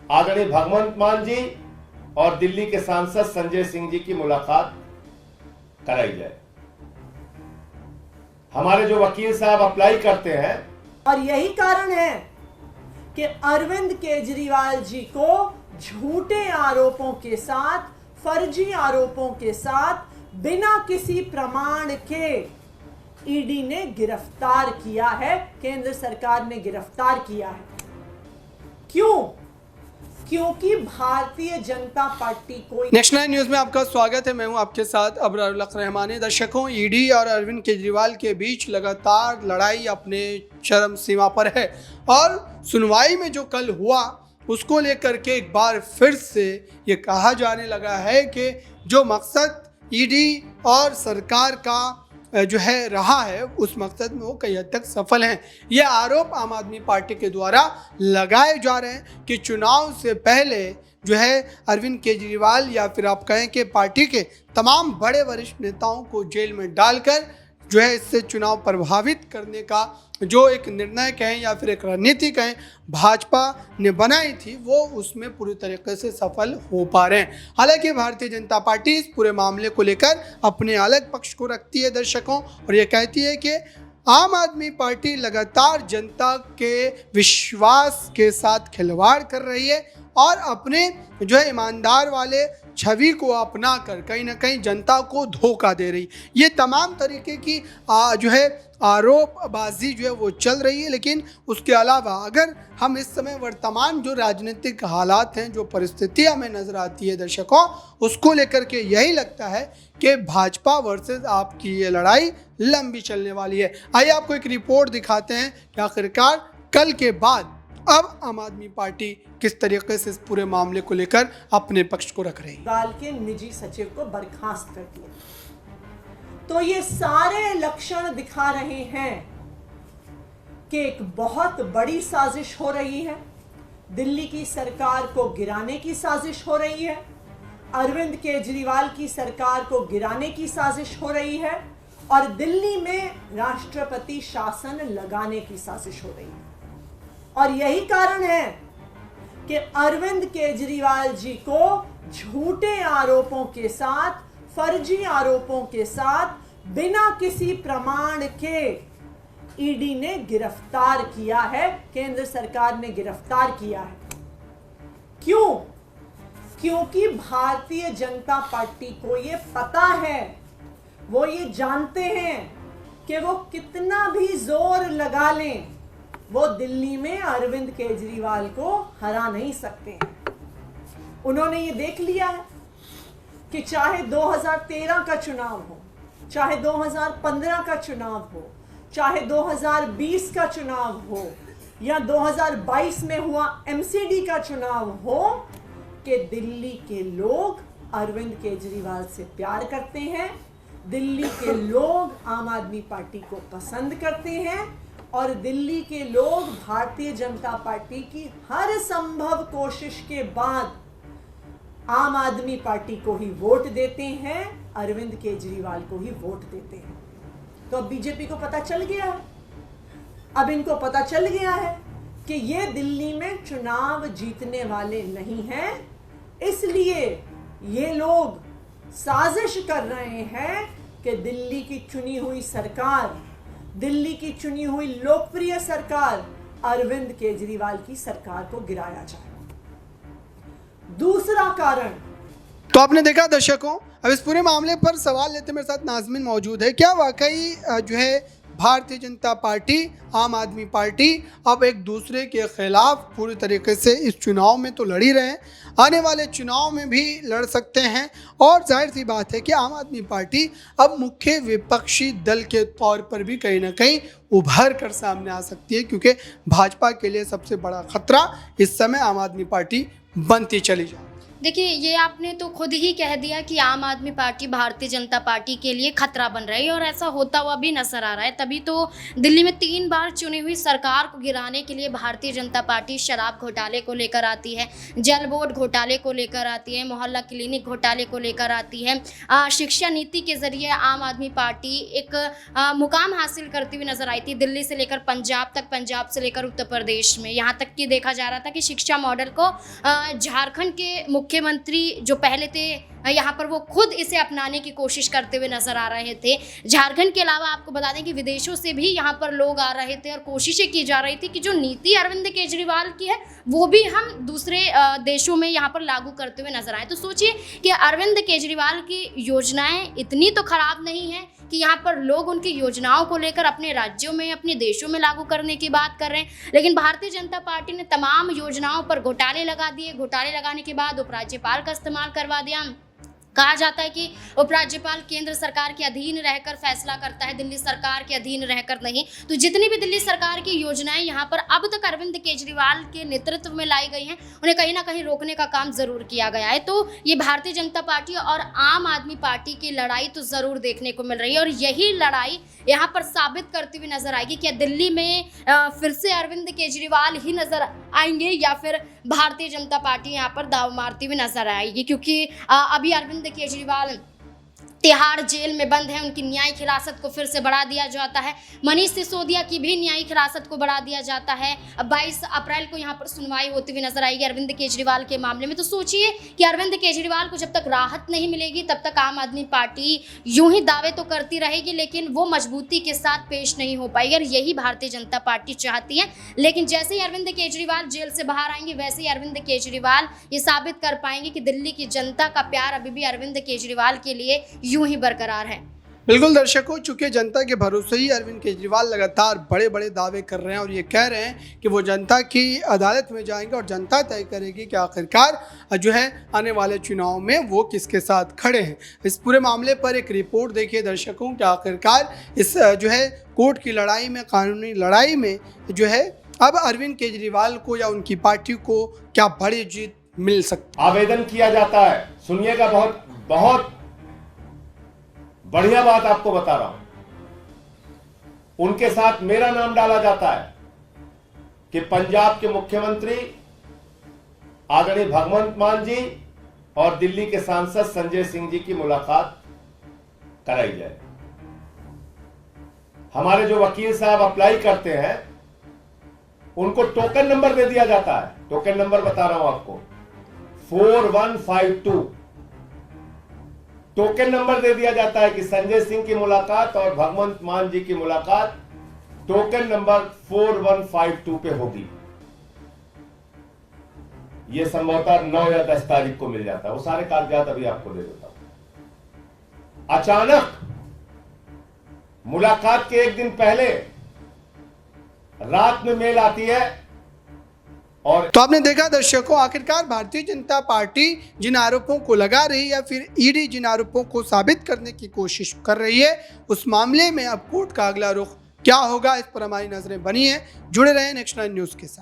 आदरणीय भगवंत मान जी और दिल्ली के सांसद संजय सिंह जी की मुलाकात कराई जाए। हमारे जो वकील साहब अप्लाई करते हैं, और यही कारण है कि अरविंद केजरीवाल जी को झूठे आरोपों के साथ, फर्जी आरोपों के साथ, बिना किसी प्रमाण के ईडी ने गिरफ्तार किया है, केंद्र सरकार ने गिरफ्तार किया है। क्यों? क्योंकि भारतीय जनता पार्टी को। नेशनल न्यूज़ में आपका स्वागत है। मैं हूं आपके साथ अबरारुल हक रहमानी। दर्शकों, ईडी और अरविंद केजरीवाल के बीच लगातार लड़ाई अपने चरम सीमा पर है और सुनवाई में जो कल हुआ उसको लेकर के एक बार फिर से ये कहा जाने लगा है कि जो मकसद ईडी और सरकार का जो है रहा है, उस मकसद में वो कई हद तक सफल हैं। ये आरोप आम आदमी पार्टी के द्वारा लगाए जा रहे हैं कि चुनाव से पहले जो है अरविंद केजरीवाल या फिर आप कहें कि पार्टी के तमाम बड़े वरिष्ठ नेताओं को जेल में डालकर जो है इससे चुनाव प्रभावित करने का जो एक निर्णय कहें या फिर एक रणनीति कहें भाजपा ने बनाई थी, वो उसमें पूरी तरीके से सफल हो पा रहे हैं। हालांकि भारतीय जनता पार्टी इस पूरे मामले को लेकर अपने अलग पक्ष को रखती है दर्शकों, और ये कहती है कि आम आदमी पार्टी लगातार जनता के विश्वास के साथ खिलवाड़ कर रही है और अपने जो है ईमानदार वाले छवि को अपना कर कहीं ना कहीं जनता को धोखा दे रही। ये तमाम तरीके की जो है आरोपबाजी जो है वो चल रही है। लेकिन उसके अलावा अगर हम इस समय वर्तमान जो राजनीतिक हालात हैं, जो परिस्थिति हमें नज़र आती है दर्शकों, उसको लेकर के यही लगता है कि भाजपा वर्सेस आपकी ये लड़ाई लंबी चलने वाली है। आइए आपको एक रिपोर्ट दिखाते हैं कि आखिरकार कल के बाद अब आम आदमी पार्टी किस तरीके से इस पूरे मामले को लेकर अपने पक्ष को रख रही है। केजरीवाल के निजी सचिव को बर्खास्त कर दिया, तो ये सारे लक्षण दिखा रहे हैं कि एक बहुत बड़ी साजिश हो रही है। दिल्ली की सरकार को गिराने की साजिश हो रही है, अरविंद केजरीवाल की सरकार को गिराने की साजिश हो रही है और दिल्ली में राष्ट्रपति शासन लगाने की साजिश हो रही है। और यही कारण है कि अरविंद केजरीवाल जी को झूठे आरोपों के साथ, फर्जी आरोपों के साथ, बिना किसी प्रमाण के ईडी ने गिरफ्तार किया है, केंद्र सरकार ने गिरफ्तार किया है। क्यों? क्योंकि भारतीय जनता पार्टी को ये पता है, वो ये जानते हैं कि वो कितना भी जोर लगा लें, वो दिल्ली में अरविंद केजरीवाल को हरा नहीं सकते हैं। उन्होंने ये देख लिया है कि चाहे 2013 का चुनाव हो, चाहे 2015 का चुनाव हो, चाहे 2020 का चुनाव हो या 2022 में हुआ एमसीडी का चुनाव हो, कि दिल्ली के लोग अरविंद केजरीवाल से प्यार करते हैं, दिल्ली के लोग आम आदमी पार्टी को पसंद करते हैं और दिल्ली के लोग भारतीय जनता पार्टी की हर संभव कोशिश के बाद आम आदमी पार्टी को ही वोट देते हैं, अरविंद केजरीवाल को ही वोट देते हैं। तो अब बीजेपी को पता चल गया है, अब इनको पता चल गया है कि ये दिल्ली में चुनाव जीतने वाले नहीं हैं, इसलिए ये लोग साजिश कर रहे हैं कि दिल्ली की चुनी हुई सरकार, दिल्ली की चुनी हुई लोकप्रिय सरकार अरविंद केजरीवाल की सरकार को गिराया जाए। दूसरा कारण, तो आपने देखा दर्शकों, अब इस पूरे मामले पर सवाल लेते मेरे साथ नाज़मीन मौजूद है। क्या वाकई जो है भारतीय जनता पार्टी, आम आदमी पार्टी अब एक दूसरे के खिलाफ पूरी तरीके से इस चुनाव में तो लड़ ही रहे हैं, आने वाले चुनाव में भी लड़ सकते हैं और जाहिर सी बात है कि आम आदमी पार्टी अब मुख्य विपक्षी दल के तौर पर भी कहीं ना कहीं उभर कर सामने आ सकती है, क्योंकि भाजपा के लिए सबसे बड़ा खतरा इस समय आम आदमी पार्टी बनती चली जाए। देखिए, ये आपने तो खुद ही कह दिया कि आम आदमी पार्टी भारतीय जनता पार्टी के लिए खतरा बन रही है और ऐसा होता हुआ भी नजर आ रहा है। तभी तो दिल्ली में 3 बार चुनी हुई सरकार को गिराने के लिए भारतीय जनता पार्टी शराब घोटाले को लेकर आती है, जल बोर्ड घोटाले को लेकर आती है, मोहल्ला क्लिनिक घोटाले को लेकर आती है। शिक्षा नीति के जरिए आम आदमी पार्टी एक मुकाम हासिल करती हुई नजर आई थी, दिल्ली से लेकर पंजाब तक, पंजाब से लेकर उत्तर प्रदेश में। यहाँ तक कि देखा जा रहा था कि शिक्षा मॉडल को झारखंड के मुख्यमंत्री जो पहले थे यहाँ पर वो खुद इसे अपनाने की कोशिश करते हुए नजर आ रहे थे। झारखंड के अलावा आपको बता दें कि विदेशों से भी यहाँ पर लोग आ रहे थे और कोशिशें की जा रही थी कि जो नीति अरविंद केजरीवाल की है वो भी हम दूसरे देशों में यहाँ पर लागू करते हुए नजर आए। तो सोचिए कि अरविंद केजरीवाल की योजनाएं इतनी तो खराब नहीं है कि यहाँ पर लोग उनकी योजनाओं को लेकर अपने राज्यों में, अपने देशों में लागू करने की बात कर रहे हैं, लेकिन भारतीय जनता पार्टी ने तमाम योजनाओं पर घोटाले लगा दिए। घोटाले लगाने के बाद उपराज्यपाल का इस्तेमाल करवा दिया। कहा जाता है कि उपराज्यपाल केंद्र सरकार के अधीन रहकर फैसला करता है, दिल्ली सरकार के अधीन रहकर नहीं। तो जितनी भी दिल्ली सरकार की योजनाएं यहाँ पर अब तक अरविंद केजरीवाल के नेतृत्व में लाई गई हैं, उन्हें कहीं ना कहीं रोकने का काम जरूर किया गया है। तो ये भारतीय जनता पार्टी और आम आदमी पार्टी की लड़ाई तो जरूर देखने को मिल रही है और यही लड़ाई यहाँ पर साबित करती हुई नजर आएगी कि दिल्ली में फिर से अरविंद केजरीवाल ही नजर आएंगे या फिर भारतीय जनता पार्टी यहाँ पर दाव मारती हुई नजर आएगी, क्योंकि अभी अरविंद केजरीवाल तिहाड़ जेल में बंद है। उनकी न्यायिक हिरासत को फिर से बढ़ा दिया जाता है। मनीष सिसोदिया की भी न्यायिक हिरासत को बढ़ा दिया जाता है। 22 अप्रैल को यहाँ पर सुनवाई होती हुई नजर आएगी अरविंद केजरीवाल के मामले में। तो सोचिए कि अरविंद केजरीवाल को जब तक राहत नहीं मिलेगी तब तक आम आदमी पार्टी यूं ही दावे तो करती रहेगी, लेकिन वो मजबूती के साथ पेश नहीं हो पाएगी और यही भारतीय जनता पार्टी चाहती है। लेकिन जैसे ही अरविंद केजरीवाल जेल से बाहर आएंगे वैसे ही अरविंद केजरीवाल ये साबित कर पाएंगे कि दिल्ली की जनता का प्यार अभी भी अरविंद केजरीवाल के लिए यूं ही बरकरार है। बिल्कुल दर्शकों, चूंकि जनता के भरोसे ही अरविंद केजरीवाल लगातार बड़े बड़े दावे कर रहे हैं और ये कह रहे हैं कि वो जनता की अदालत में जाएंगे और जनता तय करेगी कि आखिरकार जो है आने वाले चुनाव में वो किसके साथ खड़े हैं। इस पूरे मामले पर एक रिपोर्ट देखिए दर्शकों कि आखिरकार इस जो है कोर्ट की लड़ाई में, कानूनी लड़ाई में जो है अब अरविंद केजरीवाल को या उनकी पार्टी को क्या बड़ी जीत मिल सकती। आवेदन किया जाता है, सुनिएगा, बहुत बहुत बढ़िया बात आपको बता रहा हूं। उनके साथ मेरा नाम डाला जाता है कि पंजाब के मुख्यमंत्री आदरणीय भगवंत मान जी और दिल्ली के सांसद संजय सिंह जी की मुलाकात कराई जाए। हमारे जो वकील साहब अप्लाई करते हैं उनको टोकन नंबर दे दिया जाता है। टोकन नंबर बता रहा हूं आपको, 4152 टोकन नंबर दे दिया जाता है कि संजय सिंह की मुलाकात और भगवंत मान जी की मुलाकात टोकन नंबर 4152 पे होगी। यह संभवतः 9 या 10 तारीख को मिल जाता है। वो सारे कागजात अभी आपको दे देता हूं। अचानक मुलाकात के एक दिन पहले रात में मेल आती है और तो आपने देखा दर्शकों, आखिरकार भारतीय जनता पार्टी जिन आरोपों को लगा रही है या फिर ईडी जिन आरोपों को साबित करने की कोशिश कर रही है, उस मामले में अब कोर्ट का अगला रुख क्या होगा इस पर हमारी नजरें बनी है। जुड़े रहें नेक्स्ट 9 न्यूज के साथ।